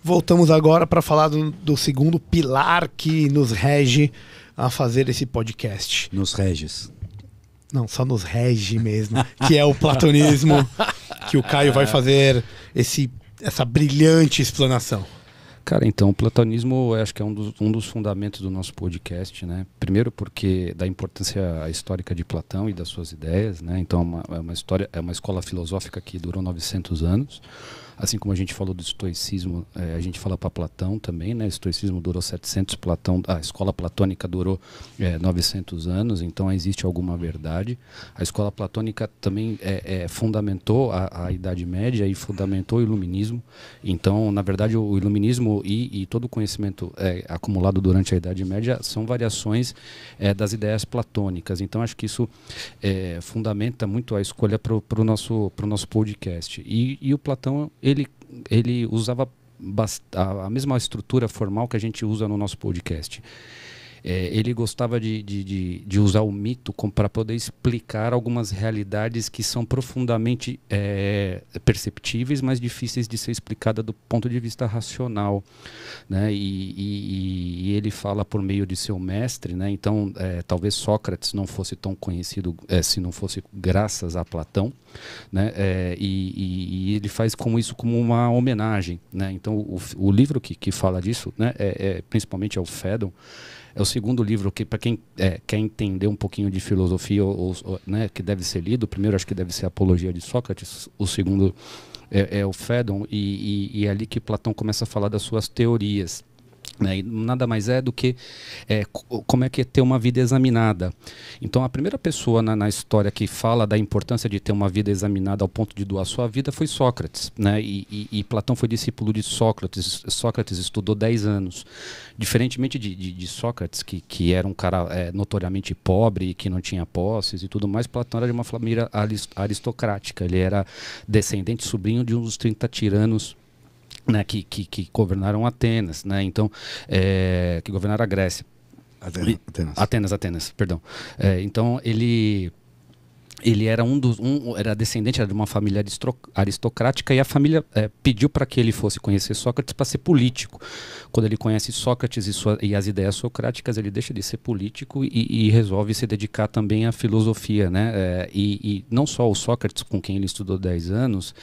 Voltamos agora para falar do segundo pilar que nos rege a fazer esse podcast. Nos reges. Não, só nos rege mesmo, que é o platonismo, que o Caio vai fazer essa brilhante explanação. Cara, então, o platonismo eu acho que é um dos fundamentos do nosso podcast, né? Primeiro porque da importância histórica de Platão e das suas ideias, né? Então é uma escola filosófica que durou 900 anos. Assim como a gente falou do estoicismo, a gente fala para Platão também, né? O estoicismo durou 700, a escola platônica durou 900 anos, então existe alguma verdade. A escola platônica também fundamentou a Idade Média e fundamentou o Iluminismo. Então, na verdade, o Iluminismo e todo o conhecimento acumulado durante a Idade Média são variações das ideias platônicas. Então, acho que isso fundamenta muito a escolha para o nosso podcast. E o Platão, ele usava a mesma estrutura formal que a gente usa no nosso podcast. Ele gostava de usar o mito para poder explicar algumas realidades que são profundamente perceptíveis, mas difíceis de ser explicadas do ponto de vista racional, né? E ele fala por meio de seu mestre, né? Então, talvez Sócrates não fosse tão conhecido se não fosse graças a Platão, né? E ele faz isso como uma homenagem, né? Então, o livro que fala disso, né? Principalmente é o Fédon. É o segundo livro que, para quem quer entender um pouquinho de filosofia, né, que deve ser lido. O primeiro acho que deve ser a Apologia de Sócrates, o segundo é o Fédon, e é ali que Platão começa a falar das suas teorias. Né, e nada mais é do que como é que é ter uma vida examinada. Então a primeira pessoa na história que fala da importância de ter uma vida examinada ao ponto de doar sua vida foi Sócrates, né? E Platão foi discípulo de Sócrates. Sócrates estudou 10 anos. Diferentemente de Sócrates, que era um cara notoriamente pobre, que não tinha posses e tudo mais, Platão era de uma família aristocrática. Ele era descendente, sobrinho de um dos 30 tiranos, né, que governaram Atenas, né? Então, que governaram a Grécia. Atenas, perdão. Então, ele era era descendente de uma família aristocrática, e a família pediu para que ele fosse conhecer Sócrates para ser político. Quando ele conhece Sócrates e as ideias socráticas, ele deixa de ser político e resolve se dedicar também à filosofia, né? E não só o Sócrates, com quem ele estudou 10 anos,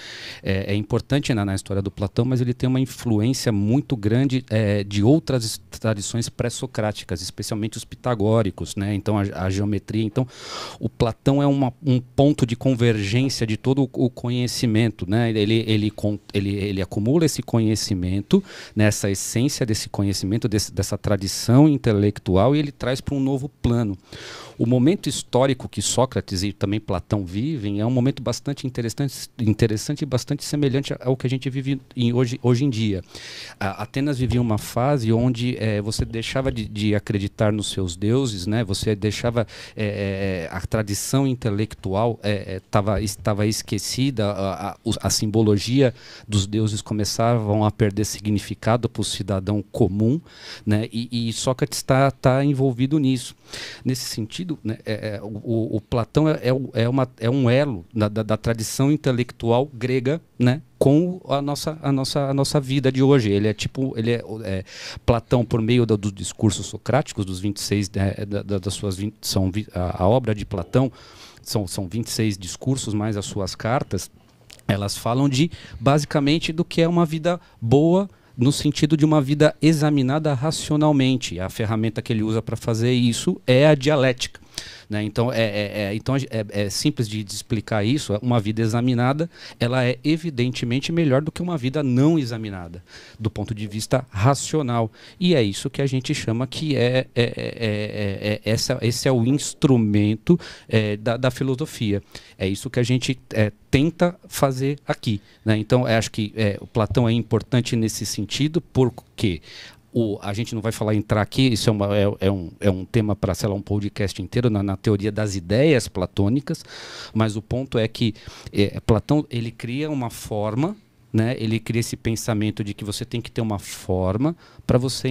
é importante na história do Platão, mas ele tem uma influência muito grande de outras tradições pré-socráticas, especialmente os pitagóricos, né? Então a geometria. Então o Platão é um ponto de convergência de todo o conhecimento, né? Ele acumula esse conhecimento, nessa essência desse conhecimento, dessa tradição intelectual, e ele traz para um novo plano. O momento histórico que Sócrates e também Platão vivem é um momento bastante interessante e bastante semelhante ao que a gente vive hoje em dia. Atenas vivia uma fase onde você deixava de acreditar nos seus deuses, né? Você deixava a tradição intelectual estava esquecida, a simbologia dos deuses começavam a perder significado para o cidadão comum, né? E Sócrates está envolvido nisso. Nesse sentido, né, o Platão é um elo da tradição intelectual grega, né, com a nossa vida de hoje. Ele é Platão, por meio dos discursos socráticos, dos 26, das suas 20, a obra de Platão são 26 discursos mais as suas cartas. Elas falam basicamente do que é uma vida boa, no sentido de uma vida examinada racionalmente. A ferramenta que ele usa para fazer isso é a dialética, né? Então, é simples de explicar isso. Uma vida examinada, ela é evidentemente melhor do que uma vida não examinada, do ponto de vista racional. E é isso que a gente chama que esse é o instrumento da filosofia. É isso que a gente tenta fazer aqui, né? Então, acho que o Platão é importante nesse sentido, porque a gente não vai entrar aqui, isso é um tema para, sei lá, um podcast inteiro na teoria das ideias platônicas, mas o ponto é que Platão, ele cria uma forma né? Ele cria esse pensamento de que você tem que ter uma forma para você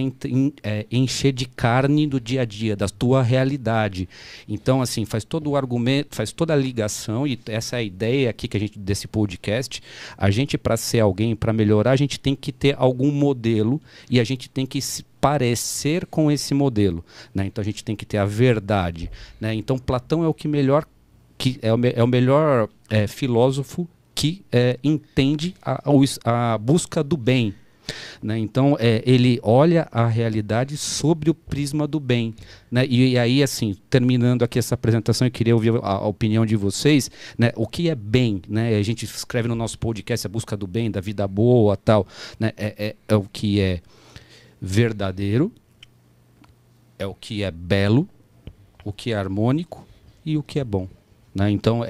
encher de carne do dia a dia, da tua realidade. Então, assim, faz todo o argumento, faz toda a ligação, e essa é a ideia aqui que a gente desse podcast. A gente, para ser alguém, para melhorar, a gente tem que ter algum modelo e a gente tem que se parecer com esse modelo, né? Então a gente tem que ter a verdade, né? Então Platão é o que melhor, que é o melhor filósofo que entende a busca do bem, né? Então ele olha a realidade sobre o prisma do bem, né? E aí, assim, terminando aqui essa apresentação, eu queria ouvir a opinião de vocês, né? O que é bem, né? A gente escreve no nosso podcast a busca do bem, da vida boa, tal, né? É o que é verdadeiro, é o que é belo, o que é harmônico e o que é bom, né? Então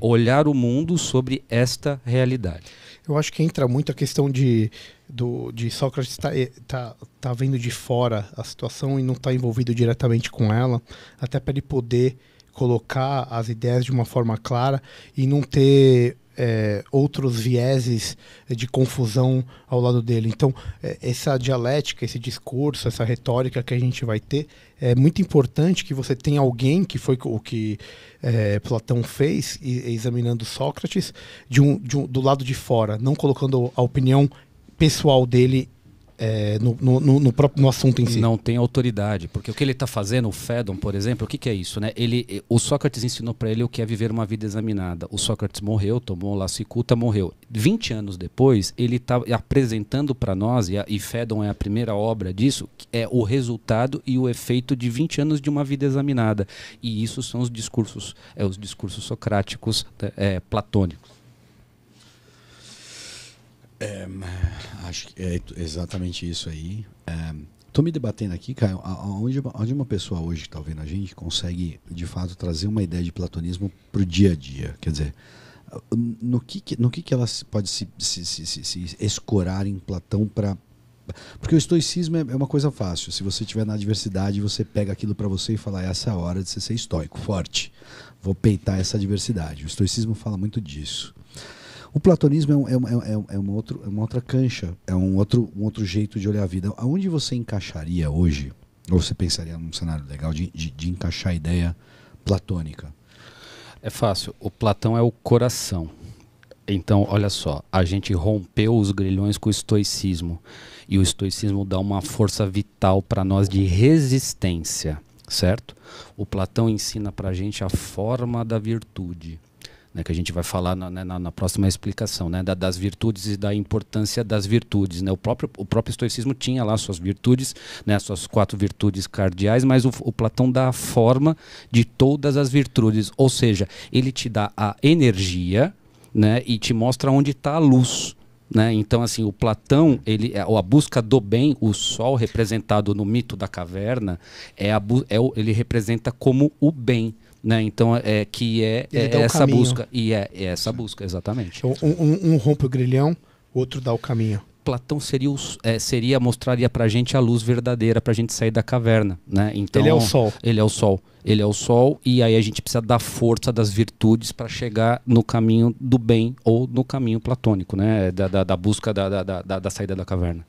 olhar o mundo sobre esta realidade. Eu acho que entra muito a questão de Sócrates tá vendo de fora a situação e não está envolvido diretamente com ela, até para ele poder colocar as ideias de uma forma clara e não ter outros vieses de confusão ao lado dele. Então, essa dialética, esse discurso, essa retórica que a gente vai ter, é muito importante que você tenha alguém, que foi o que Platão fez, examinando Sócrates, do lado de fora, não colocando a opinião pessoal dele no assunto em si. Não tem autoridade, porque o que ele está fazendo, o Fédon, por exemplo, o que é isso, né? O Sócrates ensinou para ele o que é viver uma vida examinada. O Sócrates morreu, tomou lá cicuta, morreu. 20 anos depois, ele está apresentando para nós, e Fédon é a primeira obra disso, que é o resultado e o efeito de 20 anos de uma vida examinada. E isso são os discursos socráticos platônicos. Acho que é exatamente isso aí. Estou me debatendo aqui, Caio, onde uma pessoa hoje que está ouvindo a gente consegue, de fato, trazer uma ideia de platonismo para o dia a dia. Quer dizer, no que ela pode se escorar em Platão para... Porque o estoicismo é uma coisa fácil. Se você estiver na adversidade, você pega aquilo para você e fala, essa é a hora de você ser estoico, forte. Vou peitar essa adversidade. O estoicismo fala muito disso. O platonismo é uma outra cancha, é um outro jeito de olhar a vida. Aonde você encaixaria hoje, ou você pensaria num cenário legal de encaixar a ideia platônica? É fácil. O Platão é o coração. Então, olha só, a gente rompeu os grilhões com o estoicismo. E o estoicismo dá uma força vital para nós de resistência, certo? O Platão ensina para a gente a forma da virtude, né, que a gente vai falar na próxima explicação, né, das virtudes e da importância das virtudes, né? O próprio estoicismo tinha lá suas virtudes, né, suas 4 virtudes cardeais, mas o Platão dá a forma de todas as virtudes, ou seja, ele te dá a energia, né, e te mostra onde está a luz, né? Então, assim, o Platão, a busca do bem, o sol representado no mito da caverna, ele representa como o bem, né? Então é essa busca, e é essa busca, exatamente. Um rompe o grilhão, o outro dá o caminho. Platão mostraria pra gente a luz verdadeira pra gente sair da caverna, né? Então, ele é o sol. Ele é o sol. Ele é o sol, e aí a gente precisa da força das virtudes para chegar no caminho do bem ou no caminho platônico, né? Da busca da saída da caverna.